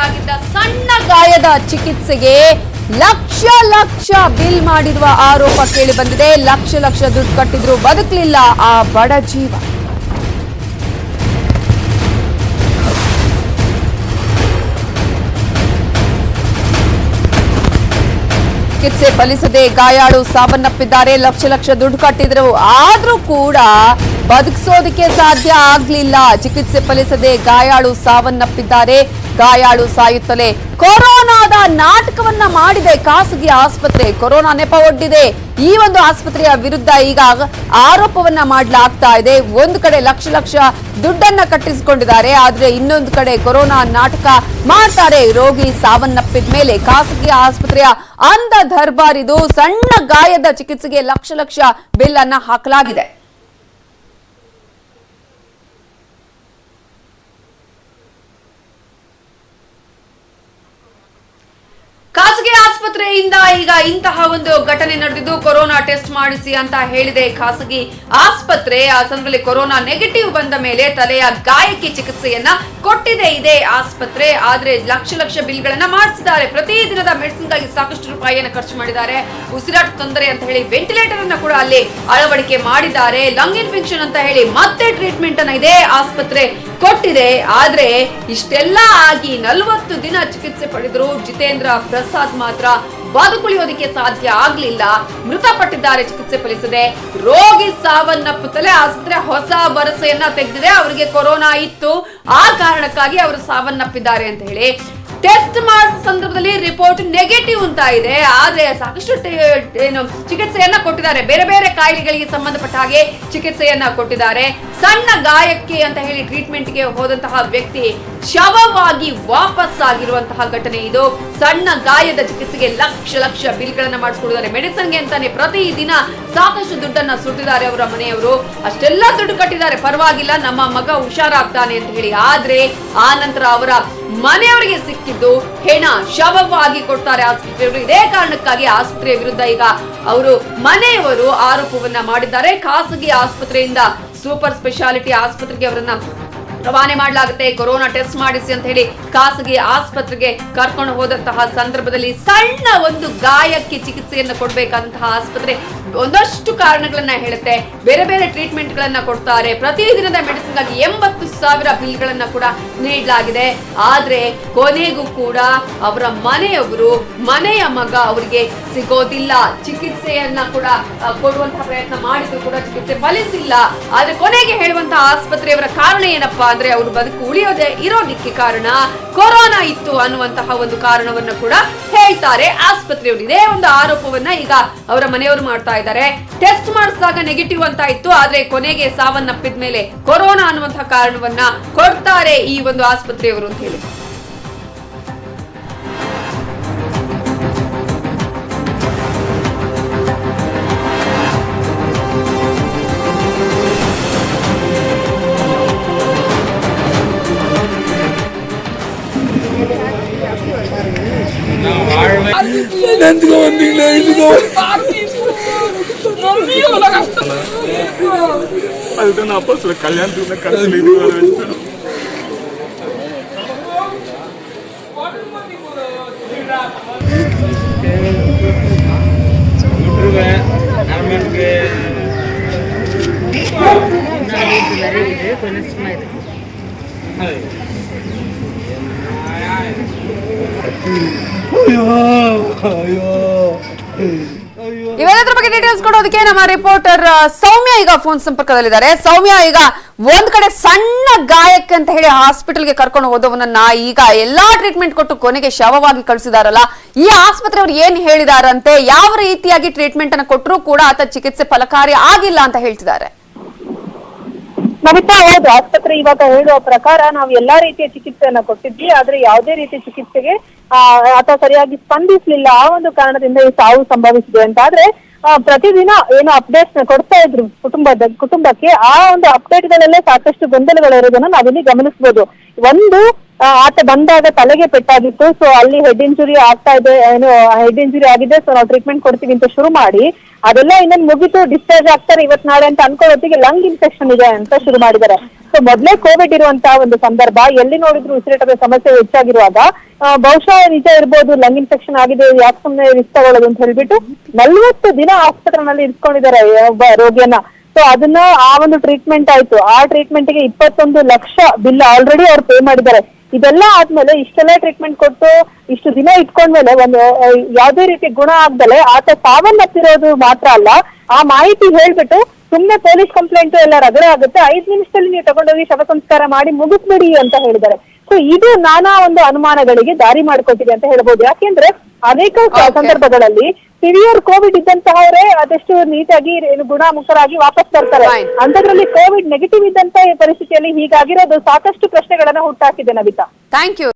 ಆಗಿದ್ದ ಸಣ್ಣ ಗಾಯದ ಚಿಕಿತ್ಸೆಗೆ ಲಕ್ಷ ಲಕ್ಷ ಬಿಲ್ ಮಾಡಿರುವ ಆರೋಪ ಕೇಳಿ ಬಂದಿದೆ. ಲಕ್ಷ ಲಕ್ಷ ದುಡ್ಡು ಕಟ್ಟಿದ್ರು ಬದುಕಲಿಲ್ಲ ಆ ಬಡ ಜೀವ. ಚಿಕಿತ್ಸೆ ಫಲಿಸದೆ ಗಾಯಾಳು ಸಾವನ್ನಪ್ಪಿದ್ದಾರೆ. ಲಕ್ಷ ಲಕ್ಷ ದುಡ್ಡು ಕಟ್ಟಿದ್ರು ಆದ್ರೂ ಕೂಡ ಬದುಕಿಸೋದಕ್ಕೆ ಸಾಧ್ಯ ಆಗ್ಲಿಲ್ಲ. ಚಿಕಿತ್ಸೆ ಫಲಿಸದೆ ಗಾಯಾಳು ಸಾವನ್ನಪ್ಪಿದ್ದಾರೆ. ಗಾಯಾಳು ಸಾಯುತ್ತಲೇ ಕೊರೋನಾದ ನಾಟಕವನ್ನ ಮಾಡಿದೆ ಖಾಸಗಿ ಆಸ್ಪತ್ರೆ. ಕೊರೋನಾ ನೆಪ ಒಡ್ಡಿದೆ. ಈ ಒಂದು ಆಸ್ಪತ್ರೆಯ ವಿರುದ್ಧ ಈಗ ಆರೋಪವನ್ನ ಮಾಡಲಾಗ್ತಾ ಇದೆ. ಒಂದು ಕಡೆ ಲಕ್ಷ ಲಕ್ಷ ದುಡ್ಡನ್ನ ಕಟ್ಟಿಸಿಕೊಂಡಿದ್ದಾರೆ, ಆದ್ರೆ ಇನ್ನೊಂದು ಕಡೆ ಕೊರೋನಾ ನಾಟಕ ಮಾಡ್ತಾರೆ. ರೋಗಿ ಸಾವನ್ನಪ್ಪಿದ ಮೇಲೆ ಖಾಸಗಿ ಆಸ್ಪತ್ರೆಯ ಅಂಧ ದರ್ಬಾರಿದು. ಸಣ್ಣ ಗಾಯದ ಚಿಕಿತ್ಸೆಗೆ ಲಕ್ಷ ಲಕ್ಷ ಬಿಲ್ ಅನ್ನ ಹಾಕಲಾಗಿದೆ. ಖಾಸಗಿ ಆಸ್ಪತ್ರೆಯಿಂದ ಈಗ ಇಂತಹ ಒಂದು ಘಟನೆ ನಡೆದಿದ್ದು, ಕೊರೋನಾ ಟೆಸ್ಟ್ ಮಾಡಿಸಿ ಅಂತ ಹೇಳಿದೆ ಖಾಸಗಿ ಆಸ್ಪತ್ರೆ. ಆ ಸಂದರ್ಭದಲ್ಲಿ ಕೊರೋನಾ ನೆಗೆಟಿವ್ ಬಂದ ಮೇಲೆ ತಲೆಯ ಗಾಯಕ್ಕೆ ಚಿಕಿತ್ಸೆಯನ್ನ ಕೊಟ್ಟಿದೆ ಇದೇ ಆಸ್ಪತ್ರೆ. ಆದ್ರೆ ಲಕ್ಷ ಲಕ್ಷ ಬಿಲ್ ಗಳನ್ನ ಮಾಡಿಸಿದ್ದಾರೆ. ಪ್ರತಿದಿನದ ಮೆಡಿಸಿನ್ ಗಾಗಿ ಸಾಕಷ್ಟು ರೂಪಾಯಿಯನ್ನು ಖರ್ಚು ಮಾಡಿದ್ದಾರೆ. ಉಸಿರಾಟ ತೊಂದರೆ ಅಂತ ಹೇಳಿ ವೆಂಟಿಲೇಟರ್ ಅನ್ನ ಕೂಡ ಅಲ್ಲಿ ಅಳವಡಿಕೆ ಮಾಡಿದ್ದಾರೆ. ಲಂಗ್ ಇನ್ಫೆಕ್ಷನ್ ಅಂತ ಹೇಳಿ ಮತ್ತೆ ಟ್ರೀಟ್ಮೆಂಟ್ ಅನ್ನ ಇದೇ ಆಸ್ಪತ್ರೆ ಕೊಟ್ಟಿದೆ. ಆದ್ರೆ ಇಷ್ಟೆಲ್ಲ ಆಗಿ 40 ದಿನ ಚಿಕಿತ್ಸೆ ಪಡೆದ್ರು ಜಿತೇಂದ್ರ ಪ್ರಸಾದ್ ಮಾತ್ರ ಬದುಕುಳಿಯೋದಕ್ಕೆ ಸಾಧ್ಯ ಆಗ್ಲಿಲ್ಲ. ಮೃತಪಟ್ಟಿದ್ದಾರೆ ಚಿಕಿತ್ಸೆ ಫಲಿಸದೆ. ರೋಗಿ ಸಾವನ್ನಪ್ಪುತ್ತಲೇ ಆಸ್ಪತ್ರೆ ಹೊಸ ಭರವಸೆಯನ್ನ ತೆಗೆದಿದೆ. ಅವರಿಗೆ ಕೊರೋನಾ ಇತ್ತು, ಆ ಕಾರಣಕ್ಕಾಗಿ ಅವರು ಸಾವನ್ನಪ್ಪಿದ್ದಾರೆ ಅಂತ ಹೇಳಿ ಟೆಸ್ಟ್ ಮಾಡಿದ ಸಂದರ್ಭದಲ್ಲಿ ರಿಪೋರ್ಟ್ ನೆಗೆಟಿವ್ ಅಂತ ಇದೆ. ಆದ್ರೆ ಸಾಕಷ್ಟು ಚಿಕಿತ್ಸೆಯನ್ನ ಕೊಟ್ಟಿದ್ದಾರೆ. ಬೇರೆ ಬೇರೆ ಕಾಯಿಲೆಗಳಿಗೆ ಸಂಬಂಧಪಟ್ಟ ಹಾಗೆ ಚಿಕಿತ್ಸೆಯನ್ನ ಕೊಟ್ಟಿದ್ದಾರೆ. ಸಣ್ಣ ಗಾಯಕ್ಕೆ ಅಂತ ಹೇಳಿ ಟ್ರೀಟ್ಮೆಂಟ್ ಗೆ ಹೋದಂತಹ ವ್ಯಕ್ತಿ ಶವವಾಗಿ ವಾಪಸ್ ಆಗಿರುವಂತಹ ಘಟನೆ ಇದು. ಸಣ್ಣ ಗಾಯದ ಚಿಕಿತ್ಸೆಗೆ ಲಕ್ಷ ಲಕ್ಷ ಬಿಲ್ ಗಳನ್ನ ಮಾಡಿಸ್ಕೊಡಿದ್ದಾರೆ. ಮೆಡಿಸಿನ್ಗೆ ಅಂತಾನೆ ಪ್ರತಿದಿನ ಸಾಕಷ್ಟು ದುಡ್ಡನ್ನ ಸುಟ್ಟಿದ್ದಾರೆ ಅವರ ಮನೆಯವರು. ಅಷ್ಟೆಲ್ಲ ದುಡ್ಡು ಕಟ್ಟಿದ್ದಾರೆ, ಪರವಾಗಿಲ್ಲ ನಮ್ಮ ಮಗ ಹುಷಾರಾಗ್ತಾನೆ ಅಂತ ಹೇಳಿ. ಆದ್ರೆ ಆ ನಂತರ ಅವರ ಮನೆಯವರಿಗೆ ಸಿಕ್ಕಿದ್ದು ಹೆಣ, ಶವವಾಗಿ ಕೊಡ್ತಾರೆ ಆಸ್ಪತ್ರೆಯವರು. ಇದೇ ಕಾರಣಕ್ಕಾಗಿ ಆಸ್ಪತ್ರೆಯ ವಿರುದ್ಧ ಈಗ ಅವರು ಮನೆಯವರು ಆರೋಪವನ್ನ ಮಾಡಿದ್ದಾರೆ. ಖಾಸಗಿ ಆಸ್ಪತ್ರೆಯಿಂದ ಸೂಪರ್ ಸ್ಪೆಷಾಲಿಟಿ ಆಸ್ಪತ್ರೆಗೆ ಅವರನ್ನ ರವಾನೆ ಮಾಡಲಾಗುತ್ತೆ. ಕೊರೋನಾ ಟೆಸ್ಟ್ ಮಾಡಿಸಿ ಅಂತ ಹೇಳಿ ಖಾಸಗಿ ಆಸ್ಪತ್ರೆಗೆ ಕರ್ಕೊಂಡು ಹೋದಂತಹ ಸಂದರ್ಭದಲ್ಲಿ ಸಣ್ಣ ಒಂದು ಗಾಯಕ್ಕೆ ಚಿಕಿತ್ಸೆಯನ್ನು ಕೊಡಬೇಕಾದಂತಹ ಆಸ್ಪತ್ರೆ ಒಂದಷ್ಟು ಕಾರಣಗಳನ್ನ ಹೇಳುತ್ತೆ. ಬೇರೆ ಬೇರೆ ಟ್ರೀಟ್ಮೆಂಟ್ ಗಳನ್ನ ಕೊಡ್ತಾರೆ. ಪ್ರತಿದಿನದ ಮೆಡಿಸಿನ್ ಗಾಗಿ 80,000 ಬಿಲ್ ಗಳನ್ನ ಕೂಡ ನೀಡಲಾಗಿದೆ. ಆದ್ರೆ ಕೊನೆಗೂ ಕೂಡ ಅವರ ಮನೆಯವರು, ಮನೆಯ ಮಗ ಅವರಿಗೆ ಸಿಗೋದಿಲ್ಲ. ಚಿಕಿತ್ಸೆಯನ್ನ ಕೂಡ ಕೊಡುವಂತಹ ಪ್ರಯತ್ನ ಮಾಡಿದ್ರು ಕೂಡ ಚಿಕಿತ್ಸೆ ಫಲಿಸಿಲ್ಲ. ಆದ್ರೆ ಕೊನೆಗೆ ಹೇಳುವಂತಹ ಆಸ್ಪತ್ರೆಯವರ ಕಾರಣ ಏನಪ್ಪಾ ಅಂದ್ರೆ ಅವರು ಬದುಕು ಉಳಿಯೋದೇ ಇರೋದಿಕ್ಕೆ ಕಾರಣ ಕೊರೋನಾ ಇತ್ತು ಅನ್ನುವಂತಹ ಒಂದು ಕಾರಣವನ್ನ ಕೂಡ ಹೇಳ್ತಾರೆ ಆಸ್ಪತ್ರೆಯವರು. ಇದೇ ಒಂದು ಆರೋಪವನ್ನ ಈಗ ಅವರ ಮನೆಯವರು ಮಾಡ್ತಾ ಇದ್ದಾರೆ. ಟೆಸ್ಟ್ ಮಾಡಿಸಿದಾಗ ನೆಗೆಟಿವ್ ಅಂತ ಇತ್ತು, ಆದ್ರೆ ಕೊನೆಗೆ ಸಾವನ್ನಪ್ಪಿದ ಮೇಲೆ ಕೊರೋನಾ ಅನ್ನುವಂತಹ ಕಾರಣವನ್ನ ಕೊಡ್ತಾರೆ ಈ ಒಂದು ಆಸ್ಪತ್ರೆಯವರು ಅಂತ ಹೇಳಿ. அதுதான் நான் அப்பா சொல்ல கல்யாணத்துக்கு கடைசியில் இது வர வச்சு ಇವೆಲ್ಲದರ ಬಗ್ಗೆ ಡೀಟೇಲ್ಸ್ ಕೊಡೋದಕ್ಕೆ ನಮ್ಮ ರಿಪೋರ್ಟರ್ ಸೌಮ್ಯ ಈಗ ಫೋನ್ ಸಂಪರ್ಕದಲ್ಲಿದ್ದಾರೆ. ಸೌಮ್ಯ, ಈಗ ಒಂದ್ ಕಡೆ ಸಣ್ಣ ಗಾಯಕ್ಕೆ ಅಂತ ಹೇಳಿ ಹಾಸ್ಪಿಟಲ್ಗೆ ಕರ್ಕೊಂಡು ಹೋದವನನ್ನ ಈಗ ಎಲ್ಲಾ ಟ್ರೀಟ್ಮೆಂಟ್ ಕೊಟ್ಟು ಕೊನೆಗೆ ಶವವಾಗಿ ಕಳಿಸಿದಾರಲ್ಲ, ಈ ಆಸ್ಪತ್ರೆಯವರು ಏನ್ ಹೇಳಿದಾರಂತೆ? ಯಾವ ರೀತಿಯಾಗಿ ಟ್ರೀಟ್ಮೆಂಟ್ ಅನ್ನ ಕೊಟ್ಟರು ಕೂಡ ಆತ ಚಿಕಿತ್ಸೆ ಫಲಕಾರಿ ಆಗಿಲ್ಲ ಅಂತ ಹೇಳ್ತಿದ್ದಾರೆ. ನಮಿತಾ, ಹೌದು, ಆಸ್ಪತ್ರೆ ಇವಾಗ ಹೇಳುವ ಪ್ರಕಾರ ನಾವು ಎಲ್ಲಾ ರೀತಿಯ ಚಿಕಿತ್ಸೆಯನ್ನ ಕೊಟ್ಟಿದ್ವಿ. ಆದ್ರೆ ಯಾವುದೇ ರೀತಿಯ ಚಿಕಿತ್ಸೆಗೆ ಆತ ಸರಿಯಾಗಿ ಸ್ಪಂದಿಸಲಿಲ್ಲ. ಆ ಒಂದು ಕಾರಣದಿಂದ ಈ ಸಾವು ಸಂಭವಿಸಿದೆ ಅಂತ. ಆದ್ರೆ ಪ್ರತಿದಿನ ಏನು ಅಪ್ಡೇಟ್ಸ್ ಕೊಡ್ತಾ ಇದ್ರು ಕುಟುಂಬಕ್ಕೆ. ಆ ಒಂದು ಅಪ್ಡೇಟ್ ಗಳಲ್ಲೇ ಸಾಕಷ್ಟು ಗೊಂದಲಗಳಿರೋದನ್ನ ನಾವಿಲ್ಲಿ ಗಮನಿಸಬಹುದು. ಒಂದು ಆತ ಬಂದಾಗ ತಲೆಗೆ ಪೆಟ್ಟಾಗಿತ್ತು, ಸೊ ಅಲ್ಲಿ ಹೆಡ್ ಇಂಜುರಿ ಆಗ್ತಾ ಇದೆ, ಏನು ಹೆಡ್ ಇಂಜುರಿ ಆಗಿದೆ, ಸೊ ನಾವು ಟ್ರೀಟ್ಮೆಂಟ್ ಕೊಡ್ತೀವಿ ಅಂತ ಶುರು ಮಾಡಿ ಅದೆಲ್ಲ ಇನ್ನೊಂದು ಮುಗಿತು, ಡಿಸ್ಚಾರ್ಜ್ ಆಗ್ತಾರೆ ಇವತ್ ನಾಳೆ ಅಂತ ಅನ್ಕೊಳ್ಳೋತ್ತಿಗೆ ಲಂಗ್ ಇನ್ಫೆಕ್ಷನ್ ಇದೆ ಅಂತ ಶುರು ಮಾಡಿದ್ದಾರೆ. ಸೊ ಮೊದಲೇ ಕೋವಿಡ್ ಇರುವಂತಹ ಒಂದು ಸಂದರ್ಭ, ಎಲ್ಲಿ ನೋಡಿದ್ರು ಉಸಿರಾಟದ ಸಮಸ್ಯೆ ಹೆಚ್ಚಾಗಿರುವಾಗ ಬಹುಶಃ ನಿಜ ಇರ್ಬೋದು ಲಂಗ್ ಇನ್ಫೆಕ್ಷನ್ ಆಗಿದೆ, ಯಾಕೆ ಸುಮ್ಮನೆ ರಿಸ್ಕ್ ತಗೊಳ್ಳೋದು ಅಂತ ಹೇಳ್ಬಿಟ್ಟು 40 ದಿನ ಆಸ್ಪತ್ರೆನಲ್ಲಿ ಇಟ್ಕೊಂಡಿದ್ದಾರೆ ಒಬ್ಬ ರೋಗಿಯನ್ನ. ಸೊ ಅದನ್ನ ಆ ಒಂದು ಟ್ರೀಟ್ಮೆಂಟ್ ಆಯ್ತು, ಆ ಟ್ರೀಟ್ಮೆಂಟ್ ಗೆ 21 ಲಕ್ಷ ಬಿಲ್ ಆಲ್ರೆಡಿ ಅವ್ರು ಪೇ ಮಾಡಿದ್ದಾರೆ. ಇದೆಲ್ಲ ಆದ್ಮೇಲೆ ಇಷ್ಟೆಲ್ಲ ಟ್ರೀಟ್ಮೆಂಟ್ ಕೊಟ್ಟು ಇಷ್ಟು ದಿನ ಇಟ್ಕೊಂಡ್ಮೇಲೆ ಒಂದು ಯಾವ್ದೇ ರೀತಿ ಗುಣ ಆಗ್ದಲೆ ಆತ ಸಾವನ್ನಪ್ಪಿರೋದು ಮಾತ್ರ ಅಲ್ಲ, ಆ ಮಾಹಿತಿ ಹೇಳ್ಬಿಟ್ಟು ಸುಮ್ನೆ ಪೊಲೀಸ್ ಕಂಪ್ಲೇಂಟ್ ಎಲ್ಲ ರಗಡೆ ಆಗುತ್ತೆ, 5 ನಿಮಿಷದಲ್ಲಿ ನೀವು ತಗೊಂಡೋಗಿ ಶವ ಸಂಸ್ಕಾರ ಮಾಡಿ ಮುಗಿಸ್ಬಿಡಿ ಅಂತ ಹೇಳಿದ್ದಾರೆ. ಸೊ ಇದು ನಾನಾ ಒಂದು ಅನುಮಾನಗಳಿಗೆ ದಾರಿ ಮಾಡಿಕೊಟ್ಟಿದೆ ಅಂತ ಹೇಳ್ಬೋದು. ಯಾಕೆಂದ್ರೆ ಅನೇಕ ಸಂದರ್ಭಗಳಲ್ಲಿ ಸಿವಿಯರ್ ಕೋವಿಡ್ ಇದ್ದಂತಹವರೇ ಅದೆಷ್ಟು ನೀಟಾಗಿ ಗುಣಮುಖರಾಗಿ ವಾಪಸ್ ಬರ್ತಾರೆ. ಅಂತದ್ರಲ್ಲಿ ಕೋವಿಡ್ ನೆಗೆಟಿವ್ ಇದ್ದಂತ ಪರಿಸ್ಥಿತಿಯಲ್ಲಿ ಹೀಗಾಗಿರೋದು ಸಾಕಷ್ಟು ಪ್ರಶ್ನೆಗಳನ್ನ ಹುಟ್ಟಾಕಿದೆ ನವಿತಾ. Thank you.